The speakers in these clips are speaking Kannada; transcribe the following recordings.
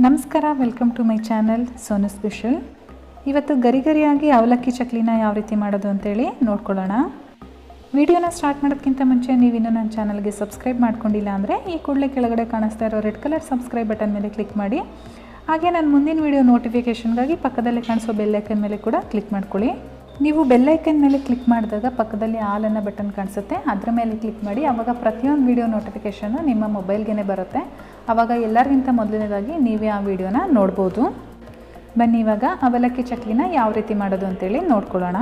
ನಮಸ್ಕಾರ, welcome to my channel Sonu special. ಇವತ್ತು ಗರಿಗರಿಯಾಗಿ ಅವಲಕ್ಕಿ ಚಕ್ಲಿನ ಯಾವ ರೀತಿ ಮಾಡೋದು ಅಂತೇಳಿ ನೋಡ್ಕೊಳ್ಳೋಣ. ವಿಡಿಯೋನ ಸ್ಟಾರ್ಟ್ ಮಾಡೋದಕ್ಕಿಂತ ಮುಂಚೆ ನೀವಿನ್ನೂ ನನ್ನ ಚಾನಲ್ಗೆ ಸಬ್ಸ್ಕ್ರೈಬ್ ಮಾಡ್ಕೊಂಡಿಲ್ಲ ಅಂದರೆ ಈ ಕೂಡಲೇ ಕೆಳಗಡೆ ಕಾಣಿಸ್ತಾ ಇರೋ ರೆಡ್ ಕಲರ್ ಸಬ್ಸ್ಕ್ರೈಬ್ ಬಟನ್ ಮೇಲೆ ಕ್ಲಿಕ್ ಮಾಡಿ. ಹಾಗೆ ನನ್ನ ಮುಂದಿನ ವಿಡಿಯೋ ನೋಟಿಫಿಕೇಷನ್ಗಾಗಿ ಪಕ್ಕದಲ್ಲೇ ಕಾಣಿಸೋ ಬೆಲ್ ಐಕನ್ ಮೇಲೆ ಕೂಡ ಕ್ಲಿಕ್ ಮಾಡ್ಕೊಳ್ಳಿ. ನೀವು ಬೆಲ್ ಐಕನ್ ಮೇಲೆ ಕ್ಲಿಕ್ ಮಾಡಿದಾಗ ಪಕ್ಕದಲ್ಲಿ ಆಲ್ ಅನ್ನೋ ಬಟನ್ ಕಾಣಿಸುತ್ತೆ, ಅದರ ಮೇಲೆ ಕ್ಲಿಕ್ ಮಾಡಿ. ಆವಾಗ ಪ್ರತಿಯೊಂದು ವಿಡಿಯೋ ನೋಟಿಫಿಕೇಷನ್ನು ನಿಮ್ಮ ಮೊಬೈಲ್ಗೆ ಬರುತ್ತೆ. ಆವಾಗ ಎಲ್ಲರಿಗಿಂತ ಮೊದಲನೇದಾಗಿ ನೀವೇ ಆ ವಿಡಿಯೋನ ನೋಡ್ಬೋದು. ಬನ್ನಿ ಇವಾಗ ಅವಲಕ್ಕಿ ಚಕ್ಲಿನ ಯಾವ ರೀತಿ ಮಾಡೋದು ಅಂತೇಳಿ ನೋಡ್ಕೊಳ್ಳೋಣ.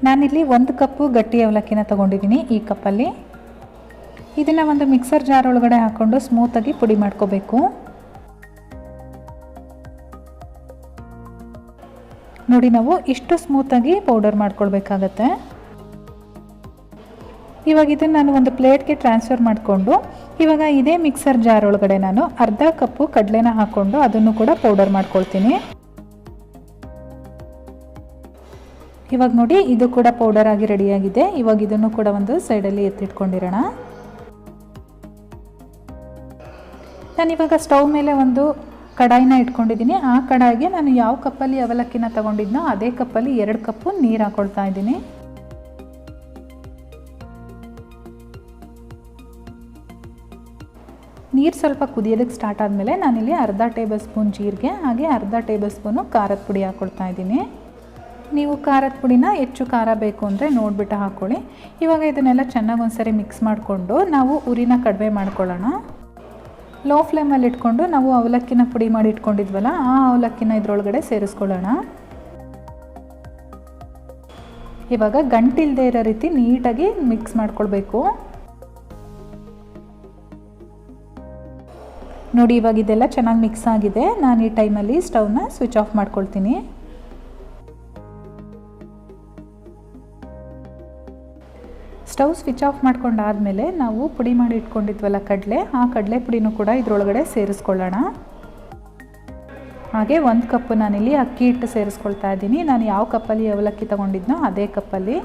ನಾನಿಲ್ಲಿ 1 ಕಪ್ಪು ಗಟ್ಟಿ ಅವಲಕ್ಕಿನ ತೊಗೊಂಡಿದ್ದೀನಿ. ಈ ಕಪ್ಪಲ್ಲಿ ಇದನ್ನು ಒಂದು ಮಿಕ್ಸರ್ ಜಾರ್ ಒಳಗಡೆ ಹಾಕ್ಕೊಂಡು ಸ್ಮೂತಾಗಿ ಪುಡಿ ಮಾಡ್ಕೋಬೇಕು. ನೋಡಿ, ನಾವು ಇಷ್ಟು ಸ್ಮೂತಾಗಿ ಪೌಡರ್ ಮಾಡ್ಕೊಳ್ಬೇಕಾಗತ್ತೆ. ಇವಾಗ ಇದನ್ನು ನಾನು ಒಂದು ಪ್ಲೇಟ್ಗೆ ಟ್ರಾನ್ಸ್ಫರ್ ಮಾಡಿಕೊಂಡು ಇವಾಗ ಇದೇ ಮಿಕ್ಸರ್ ಜಾರ್ ಒಳಗಡೆ ನಾನು ಅರ್ಧ ಕಪ್ಪು ಕಡಲೆನ ಹಾಕ್ಕೊಂಡು ಅದನ್ನು ಕೂಡ ಪೌಡರ್ ಮಾಡ್ಕೊಳ್ತೀನಿ. ಇವಾಗ ನೋಡಿ, ಇದು ಕೂಡ ಪೌಡರ್ ಆಗಿ ರೆಡಿಯಾಗಿದೆ. ಇವಾಗ ಇದನ್ನು ಕೂಡ ಒಂದು ಸೈಡಲ್ಲಿ ಎತ್ತಿಟ್ಕೊಂಡಿರೋಣ. ನಾನಿವಾಗ ಸ್ಟವ್ ಮೇಲೆ ಒಂದು ಕಡಾಯಿನ ಇಟ್ಕೊಂಡಿದ್ದೀನಿ. ಆ ಕಡಾಯಿಗೆ ನಾನು ಯಾವ ಕಪ್ಪಲ್ಲಿ ಅವಲಕ್ಕಿನ ತಗೊಂಡಿದ್ನೋ ಅದೇ ಕಪ್ಪಲ್ಲಿ 2 ಕಪ್ಪು ನೀರು ಹಾಕೊಳ್ತಾ ಇದ್ದೀನಿ. ನೀರು ಸ್ವಲ್ಪ ಕುದಿಯೋದಕ್ಕೆ ಸ್ಟಾರ್ಟ್ ಆದಮೇಲೆ ನಾನಿಲ್ಲಿ ಅರ್ಧ ಟೇಬಲ್ ಸ್ಪೂನ್ ಜೀರಿಗೆ ಹಾಗೆ ಅರ್ಧ ಟೇಬಲ್ ಸ್ಪೂನು ಖಾರದ ಪುಡಿ ಹಾಕ್ಕೊಳ್ತಾ ಇದ್ದೀನಿ. ನೀವು ಖಾರದ ಪುಡಿನ ಹೆಚ್ಚು ಖಾರ ಬೇಕು ಅಂದರೆ ನೋಡಿಬಿಟ್ಟು ಹಾಕ್ಕೊಳ್ಳಿ. ಇವಾಗ ಇದನ್ನೆಲ್ಲ ಚೆನ್ನಾಗಿ ಒಂದ್ಸರಿ ಮಿಕ್ಸ್ ಮಾಡಿಕೊಂಡು ನಾವು ಉರಿನ ಕಡಿಮೆ ಮಾಡ್ಕೊಳ್ಳೋಣ. ಲೋ ಫ್ಲೇಮಲ್ಲಿ ಇಟ್ಕೊಂಡು ನಾವು ಅವಲಕ್ಕಿನ ಪುಡಿ ಮಾಡಿ ಇಟ್ಕೊಂಡಿದ್ವಲ್ಲ, ಆ ಅವಲಕ್ಕಿನ ಇದರೊಳಗಡೆ ಸೇರಿಸ್ಕೊಳ್ಳೋಣ. ಇವಾಗ ಗಂಟಿಲ್ಲದೆ ಇರೋ ರೀತಿ ನೀಟಾಗಿ ಮಿಕ್ಸ್ ಮಾಡ್ಕೊಳ್ಬೇಕು. ನೋಡಿ, ಇವಾಗ ಇದೆಲ್ಲ ಚೆನ್ನಾಗಿ ಮಿಕ್ಸ್ ಆಗಿದೆ. ನಾನು ಈ ಟೈಮಲ್ಲಿ ಸ್ಟವ್ನ ಸ್ವಿಚ್ ಆಫ್ ಮಾಡ್ಕೊಳ್ತೀನಿ. ಸ್ಟವ್ ಸ್ವಿಚ್ ಆಫ್ ಮಾಡ್ಕೊಂಡಾದಮೇಲೆ ನಾವು ಪುಡಿ ಮಾಡಿ ಇಟ್ಕೊಂಡಿದ್ವಲ್ಲ ಕಡಲೆ, ಆ ಕಡಲೆ ಪುಡಿನೂ ಕೂಡ ಇದರೊಳಗಡೆ ಸೇರಿಸ್ಕೊಳ್ಳೋಣ. ಹಾಗೆ 1 ಕಪ್ಪು ನಾನಿಲ್ಲಿ ಅಕ್ಕಿ ಹಿಟ್ಟು ಸೇರಿಸ್ಕೊಳ್ತಾ ಇದ್ದೀನಿ. ನಾನು ಯಾವ ಕಪ್ಪಲ್ಲಿ ಅವಲಕ್ಕಿ ತೊಗೊಂಡಿದ್ನೋ ಅದೇ ಕಪ್ಪಲ್ಲಿ.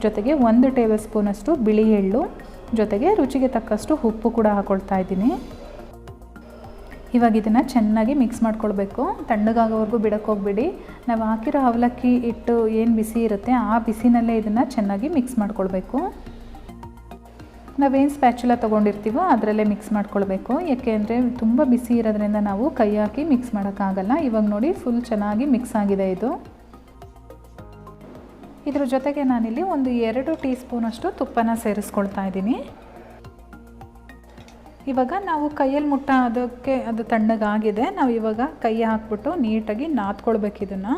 ಜೊತೆಗೆ 1 ಟೇಬಲ್ ಸ್ಪೂನಷ್ಟು ಬಿಳಿ ಎಳ್ಳು, ಜೊತೆಗೆ ರುಚಿಗೆ ತಕ್ಕಷ್ಟು ಉಪ್ಪು ಕೂಡ ಹಾಕ್ಕೊಳ್ತಾ ಇದ್ದೀನಿ. ಇವಾಗ ಇದನ್ನು ಚೆನ್ನಾಗಿ ಮಿಕ್ಸ್ ಮಾಡ್ಕೊಳ್ಬೇಕು. ತಣ್ಣಗಾಗೋವರೆಗೂ ಬಿಡಕ್ಕೆ ಹೋಗ್ಬಿಡಿ. ನಾವು ಹಾಕಿರೋ ಅವಲಕ್ಕಿ ಹಿಟ್ಟು ಏನು ಬಿಸಿ ಇರುತ್ತೆ ಆ ಬಿಸಿನಲ್ಲೇ ಇದನ್ನು ಚೆನ್ನಾಗಿ ಮಿಕ್ಸ್ ಮಾಡ್ಕೊಳ್ಬೇಕು. ನಾವೇನು ಸ್ಪ್ಯಾಚುಲ ತೊಗೊಂಡಿರ್ತೀವೋ ಅದರಲ್ಲೇ ಮಿಕ್ಸ್ ಮಾಡ್ಕೊಳ್ಬೇಕು. ಯಾಕೆ ಅಂದರೆ ತುಂಬ ಬಿಸಿ ಇರೋದ್ರಿಂದ ನಾವು ಕೈ ಹಾಕಿ ಮಿಕ್ಸ್ ಮಾಡೋಕ್ಕಾಗಲ್ಲ. ಇವಾಗ ನೋಡಿ, ಫುಲ್ ಚೆನ್ನಾಗಿ ಮಿಕ್ಸ್ ಆಗಿದೆ ಇದು. ಇದ್ರ ಜೊತೆಗೆ ನಾನಿಲ್ಲಿ ಒಂದು 2 ಟೀ ಸ್ಪೂನಷ್ಟು ತುಪ್ಪನ ಸೇರಿಸ್ಕೊಳ್ತಾ ಇದ್ದೀನಿ. ಇವಾಗ ನಾವು ಕೈಯಲ್ಲಿ ಮುಟ್ಟೋದಕ್ಕೆ ಅದು ತಣ್ಣಗಾಗಿದೆ. ನಾವು ಇವಾಗ ಕೈ ಹಾಕ್ಬಿಟ್ಟು ನೀಟಾಗಿ ನಾದ್ಕೊಳ್ಬೇಕು ಇದನ್ನು.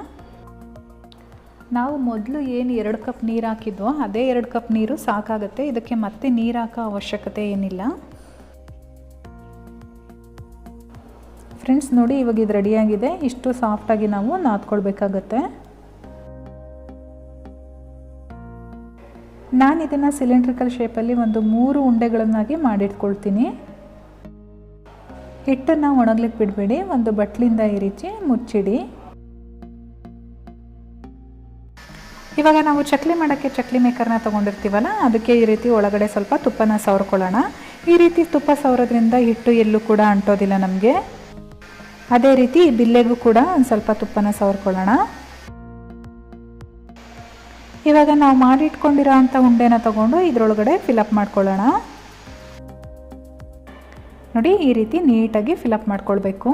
ನಾವು ಮೊದಲು ಏನು 2 ಕಪ್ ನೀರು ಹಾಕಿದ್ವೋ ಅದೇ 2 ಕಪ್ ನೀರು ಸಾಕಾಗುತ್ತೆ. ಇದಕ್ಕೆ ಮತ್ತೆ ನೀರು ಹಾಕೋ ಅವಶ್ಯಕತೆ ಏನಿಲ್ಲ. ಫ್ರೆಂಡ್ಸ್ ನೋಡಿ, ಇವಾಗ ಇದು ರೆಡಿಯಾಗಿದೆ. ಇಷ್ಟು ಸಾಫ್ಟಾಗಿ ನಾವು ನಾದ್ಕೊಳ್ಬೇಕಾಗತ್ತೆ. ನಾನು ಇದನ್ನು ಸಿಲಿಂಡ್ರಿಕಲ್ ಶೇಪಲ್ಲಿ ಒಂದು 3 ಉಂಡೆಗಳನ್ನಾಗಿ ಮಾಡಿಟ್ಕೊಳ್ತೀನಿ. ಹಿಟ್ಟನ್ನು ಒಣಗ್ಲಿಕ್ಕೆ ಬಿಡಬೇಡಿ. ಒಂದು ಬಟ್ಲಿಂದ ಈ ರೀತಿ ಮುಚ್ಚಿಡಿ. ಇವಾಗ ನಾವು ಚಕ್ಲಿ ಮಾಡೋಕ್ಕೆ ಚಕ್ಲಿ ಮೇಕರ್ನ ತೊಗೊಂಡಿರ್ತೀವಲ್ಲ, ಅದಕ್ಕೆ ಈ ರೀತಿ ಒಳಗಡೆ ಸ್ವಲ್ಪ ತುಪ್ಪನ ಸವರ್ಕೊಳ್ಳೋಣ. ಈ ರೀತಿ ತುಪ್ಪ ಸವರೋದ್ರಿಂದ ಹಿಟ್ಟು ಎಲ್ಲೂ ಕೂಡ ಅಂಟೋದಿಲ್ಲ ನಮಗೆ. ಅದೇ ರೀತಿ ಬಿಲ್ಲೆಗೂ ಕೂಡ ಒಂದು ಸ್ವಲ್ಪ ತುಪ್ಪನ ಸವರ್ಕೊಳ್ಳೋಣ. ಇವಾಗ ನಾವು ಮಾಡಿಟ್ಕೊಂಡಿರೋ ಅಂಥ ಉಂಡೆನ ತೊಗೊಂಡು ಇದರೊಳಗಡೆ ಫಿಲಪ್ ಮಾಡ್ಕೊಳ್ಳೋಣ. ನೋಡಿ, ಈ ರೀತಿ ನೀಟಾಗಿ ಫಿಲಪ್ ಮಾಡ್ಕೊಳ್ಬೇಕು.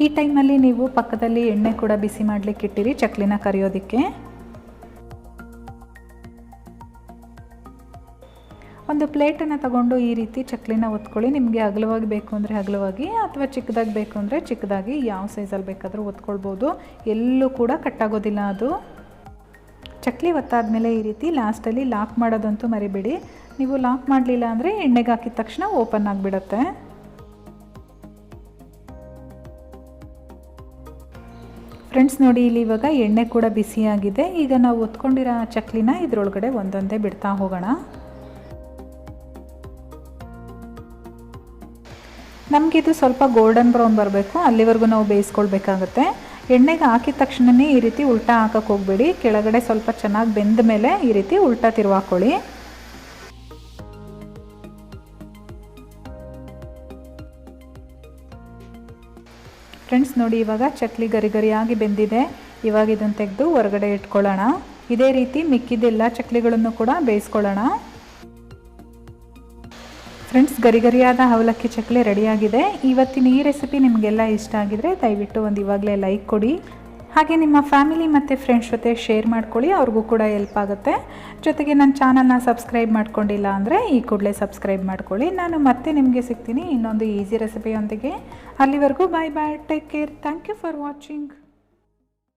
ಈ ಟೈಮಲ್ಲಿ ನೀವು ಪಕ್ಕದಲ್ಲಿ ಎಣ್ಣೆ ಕೂಡ ಬಿಸಿ ಮಾಡಲಿಕ್ಕೆ ಇಟ್ಟಿರಿ ಚಕ್ಲಿನ ಕರಿಯೋದಕ್ಕೆ. ಒಂದು ಪ್ಲೇಟನ್ನು ತಗೊಂಡು ಈ ರೀತಿ ಚಕ್ಲಿನ ಒತ್ಕೊಳ್ಳಿ. ನಿಮಗೆ ಅಗಲವಾಗಿ ಬೇಕು ಅಂದರೆ ಅಗಲವಾಗಿ, ಅಥವಾ ಚಿಕ್ಕದಾಗಿ ಬೇಕು ಅಂದರೆ ಚಿಕ್ಕದಾಗಿ, ಯಾವ ಸೈಜಲ್ಲಿ ಬೇಕಾದರೂ ಒತ್ಕೊಳ್ಬೋದು. ಎಲ್ಲೂ ಕೂಡ ಕಟ್ಟಾಗೋದಿಲ್ಲ ಅದು. ಚಕ್ಲಿ ಒತ್ತಾದ್ಮೇಲೆ ಈ ರೀತಿ ಲಾಸ್ಟಲ್ಲಿ ಲಾಕ್ ಮಾಡೋದಂತೂ ಮರಿಬೇಡಿ. ನೀವು ಲಾಕ್ ಮಾಡಲಿಲ್ಲ ಅಂದರೆ ಎಣ್ಣೆಗೆ ಹಾಕಿದ ತಕ್ಷಣ ಓಪನ್ ಆಗಿಬಿಡುತ್ತೆ. ಫ್ರೆಂಡ್ಸ್ ನೋಡಿ, ಇಲ್ಲಿ ಇವಾಗ ಎಣ್ಣೆ ಕೂಡ ಬಿಸಿಯಾಗಿದೆ. ಈಗ ನಾವು ಒತ್ಕೊಂಡಿರೋ ಚಕ್ಲಿನ ಇದರೊಳಗಡೆ ಒಂದೊಂದೇ ಬಿಡ್ತಾ ಹೋಗೋಣ. ನಮಗಿದು ಸ್ವಲ್ಪ ಗೋಲ್ಡನ್ ಬ್ರೌನ್ ಬರಬೇಕು, ಅಲ್ಲಿವರೆಗೂ ನಾವು ಬೇಯಿಸ್ಕೊಳ್ಬೇಕಾಗತ್ತೆ. ಎಣ್ಣೆಗೆ ಹಾಕಿದ ತಕ್ಷಣವೇ ಈ ರೀತಿ ಉಲ್ಟಾ ಹಾಕಕ್ಕೆ ಹೋಗಬೇಡಿ. ಕೆಳಗಡೆ ಸ್ವಲ್ಪ ಚೆನ್ನಾಗಿ ಬೆಂದ ಮೇಲೆ ಈ ರೀತಿ ಉಲ್ಟಾ ತಿರುವಾಕೊಳ್ಳಿ. ಫ್ರೆಂಡ್ಸ್ ನೋಡಿ, ಇವಾಗ ಚಕ್ಲಿ ಗರಿ ಗರಿಯಾಗಿ ಬೆಂದಿದೆ. ಇವಾಗ ಇದನ್ನು ತೆಗೆದು ಹೊರಗಡೆ ಇಟ್ಕೊಳ್ಳೋಣ. ಇದೇ ರೀತಿ ಮಿಕ್ಕಿದ್ದೆಲ್ಲ ಚಕ್ಲಿಗಳನ್ನು ಕೂಡ ಬೇಯಿಸ್ಕೊಳ್ಳೋಣ. ಫ್ರೆಂಡ್ಸ್, ಗರಿ ಗರಿಯಾದ ಅವಲಕ್ಕಿ ಚಕ್ಲಿ ರೆಡಿಯಾಗಿದೆ. ಇವತ್ತಿನ ಈ ರೆಸಿಪಿ ನಿಮಗೆಲ್ಲ ಇಷ್ಟ ಆಗಿದರೆ ದಯವಿಟ್ಟು ಒಂದು ಇವಾಗಲೇ ಲೈಕ್ ಕೊಡಿ. ಹಾಗೆ ನಿಮ್ಮ ಫ್ಯಾಮಿಲಿ ಮತ್ತು ಫ್ರೆಂಡ್ಸ್ ಜೊತೆ ಶೇರ್ ಮಾಡ್ಕೊಳ್ಳಿ, ಅವ್ರಿಗೂ ಕೂಡ ಹೆಲ್ಪ್ ಆಗುತ್ತೆ. ಜೊತೆಗೆ ನನ್ನ ಚಾನಲ್ನ ಸಬ್ಸ್ಕ್ರೈಬ್ ಮಾಡ್ಕೊಂಡಿಲ್ಲ ಅಂದರೆ ಈ ಕೂಡಲೇ ಸಬ್ಸ್ಕ್ರೈಬ್ ಮಾಡ್ಕೊಳ್ಳಿ. ನಾನು ಮತ್ತೆ ನಿಮಗೆ ಸಿಗ್ತೀನಿ ಇನ್ನೊಂದು ಈಸಿ ರೆಸಿಪಿಯೊಂದಿಗೆ. ಅಲ್ಲಿವರೆಗೂ bye bye, take care, thank you for watching.